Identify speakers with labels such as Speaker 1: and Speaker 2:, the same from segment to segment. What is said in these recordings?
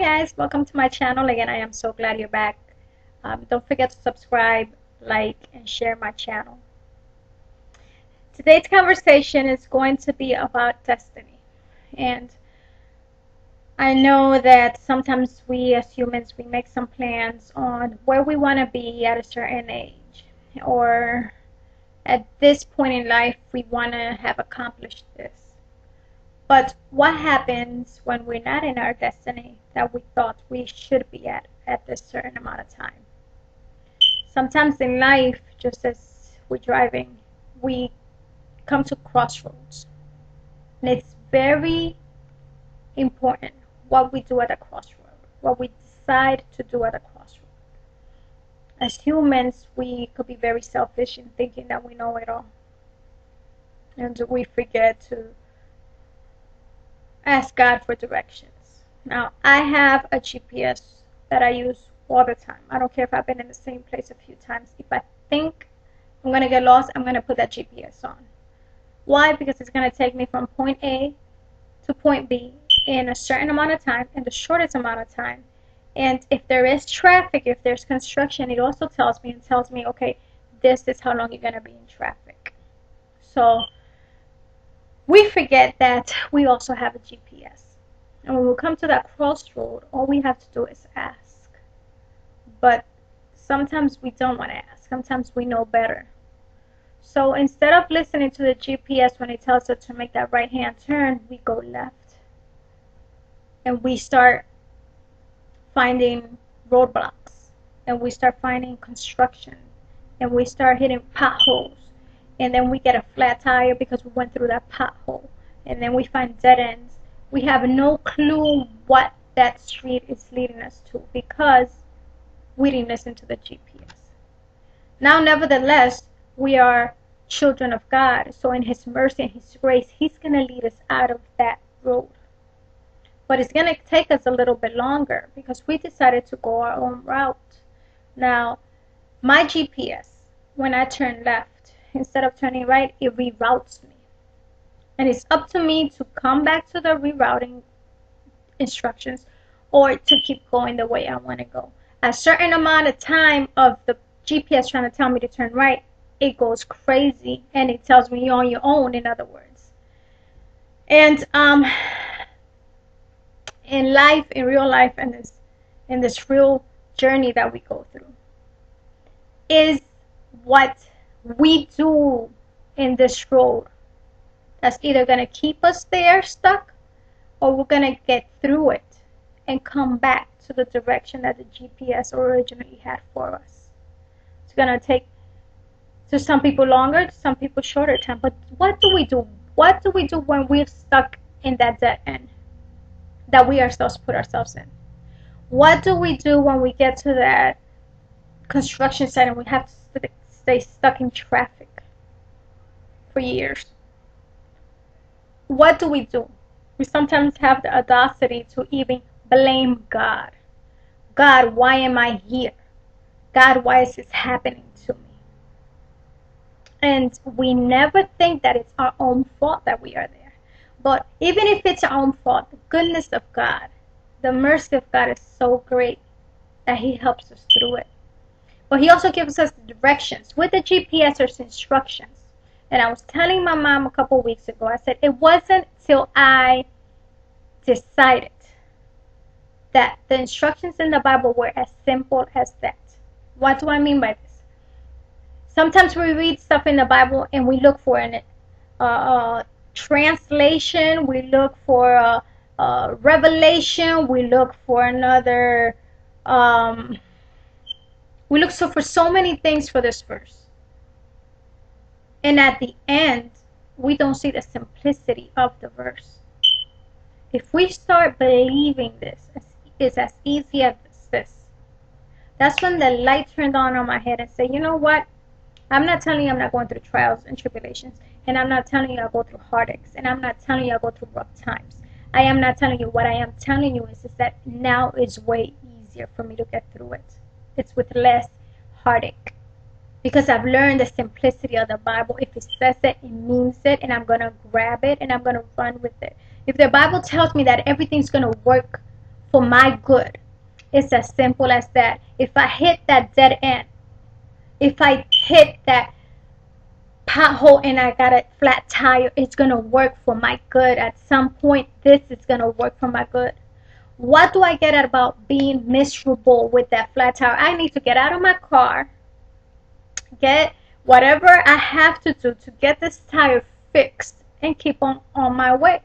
Speaker 1: guys, welcome to my channel again. I am so glad you're back. Don't forget to subscribe, like, and share my channel. Today's conversation is going to be about destiny. And I know that sometimes we as humans, we make some plans on where we want to be at a certain age, or at this point in life we want to have accomplished this. But what happens when we're not in our destiny that we thought we should be at this certain amount of time? Sometimes in life, just as we're driving, we come to crossroads. And it's very important what we do at a crossroad, what we decide to do at a crossroad. As humans, we could be very selfish in thinking that we know it all. And we forget to ask God for directions. Now, I have a GPS that I use all the time. I don't care if I've been in the same place a few times. If I think I'm going to get lost, I'm going to put that GPS on. Why? Because it's going to take me from point A to point B in a certain amount of time, in the shortest amount of time. And if there is traffic, if there's construction, it also tells me, okay, this is how long you're going to be in traffic. So we forget that we also have a GPS. And when we come to that crossroad, all we have to do is ask. But sometimes we don't want to ask. Sometimes we know better. So instead of listening to the GPS when it tells us to make that right-hand turn, we go left. And we start finding roadblocks. And we start finding construction. And we start hitting potholes. And then we get a flat tire because we went through that pothole. And then we find dead ends. We have no clue what that street is leading us to because we didn't listen to the GPS. Now, nevertheless, we are children of God. So in His mercy and His grace, He's going to lead us out of that road. But it's going to take us a little bit longer because we decided to go our own route. Now, my GPS, when I turn left, instead of turning right, it reroutes me. And it's up to me to come back to the rerouting instructions or to keep going the way I want to go. A certain amount of time of the GPS trying to tell me to turn right, it goes crazy and it tells me you're on your own, in other words. And in life, in real life, and in this real journey that we go through, is what we do in this road that's either going to keep us there stuck, or we're going to get through it and come back to the direction that the GPS originally had for us. It's going to take, to some people, longer, to some people shorter time. But what do we do? What do we do when we're stuck in that dead end that we ourselves put ourselves in? What do we do when we get to that construction site and we have to stay stuck in traffic for years? What do? We sometimes have the audacity to even blame God. God, why am I here? God, why is this happening to me? And we never think that it's our own fault that we are there. But even if it's our own fault, the goodness of God, the mercy of God is so great that He helps us through it. But He also gives us the directions. With the GPS, there's instructions. And I was telling my mom a couple weeks ago, I said, it wasn't till I decided that the instructions in the Bible were as simple as that. What do I mean by this? Sometimes we read stuff in the Bible and we look for a translation, we look for a revelation, we look for another, we look for so many things for this verse. And at the end, we don't see the simplicity of the verse. If we start believing this is as easy as this, that's when the light turned on my head and said, you know what? I'm not telling you I'm not going through trials and tribulations. And I'm not telling you I go through heartaches. And I'm not telling you I go through rough times. I am not telling you. What I am telling you is that now is way easier for me to get through it. It's with less heartache. Because I've learned the simplicity of the Bible. If it says it, it means it, and I'm going to grab it, and I'm going to run with it. If the Bible tells me that everything's going to work for my good. It's as simple as that. If I hit that dead end, if I hit that pothole and I got a flat tire, it's gonna work for my good. At some point, this is gonna work for my good. What do I get at about being miserable with that flat tire? I need to get out of my car, get whatever I have to do to get this tire fixed, and keep on my way.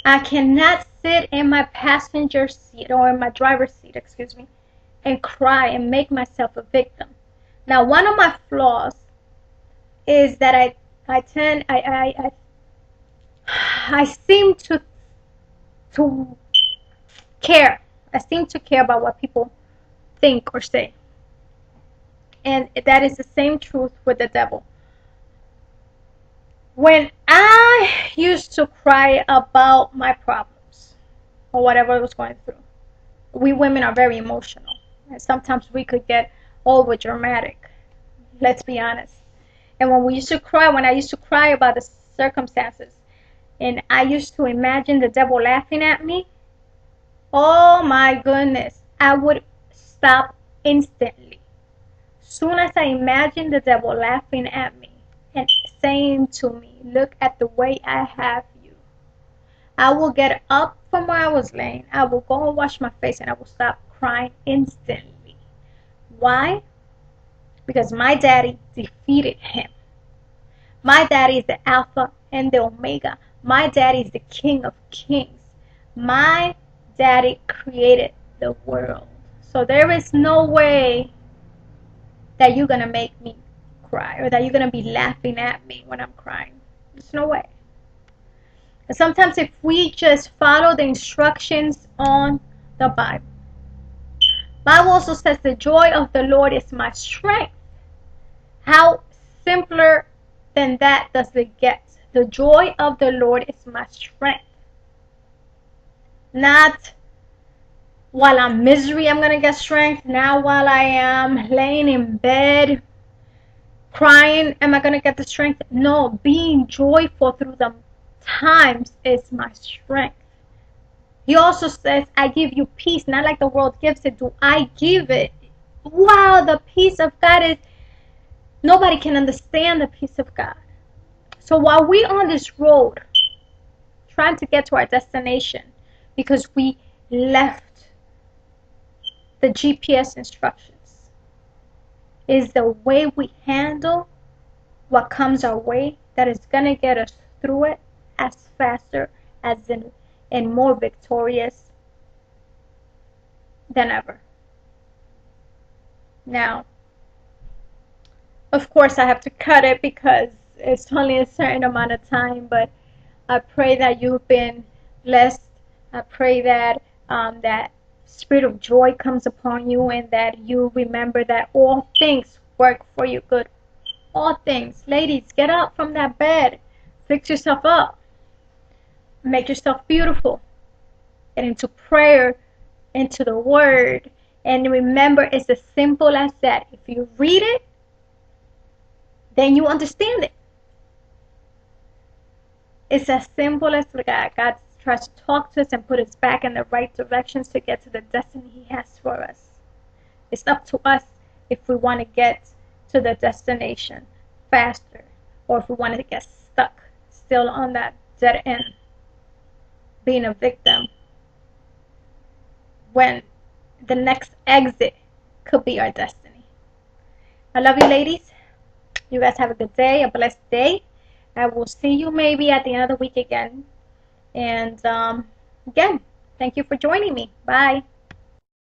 Speaker 1: I cannot sit in my passenger seat or in my driver's seat, excuse me, and cry and make myself a victim. Now, one of my flaws is that I seem to care. I seem to care about what people think or say. And that is the same truth with the devil. When I used to cry about my problems or whatever I was going through, we women are very emotional. And sometimes we could get over dramatic. Let's be honest. And when I used to cry about the circumstances, and I used to imagine the devil laughing at me, oh my goodness, I would stop instantly. Soon as I imagined the devil laughing at me and saying to me, look at the way I have you, I will get up from where I was laying, I will go and wash my face, and I will stop crying instantly. Why? Because my daddy defeated him. My daddy is the Alpha and the Omega. My daddy is the King of Kings. My daddy created the world. So there is no way that you're going to make me cry, or that you're going to be laughing at me when I'm crying. There's no way. And sometimes if we just follow the instructions on the Bible also says the joy of the Lord is my strength. How simpler than that does it get? The joy of the Lord is my strength. Not while I'm misery, I'm going to get strength. Now while I am laying in bed, crying, am I going to get the strength? No, being joyful through the times is my strength. He also says, I give you peace, not like the world gives it. Do I give it? Wow, the peace of God is, nobody can understand the peace of God. So while we're on this road, trying to get to our destination, because we left the GPS instructions, is the way we handle what comes our way that is going to get us through it as faster as and more victorious than ever. Now, of course, I have to cut it because it's only a certain amount of time, but I pray that you've been blessed. I pray that that spirit of joy comes upon you, and that you remember that all things work for your good. All things. Ladies, get up from that bed. Fix yourself up. Make yourself beautiful. Get into prayer, into the Word. And remember, it's as simple as that. If you read it, then you understand it. It's as simple as that. God tries to talk to us and put us back in the right directions to get to the destiny He has for us. It's up to us if we want to get to the destination faster, or if we want to get stuck still on that dead end, being a victim, when the next exit could be our destiny. I love you, ladies. You guys have a good day, a blessed day. I will see you maybe at the end of the week again. And again, thank you for joining me. Bye.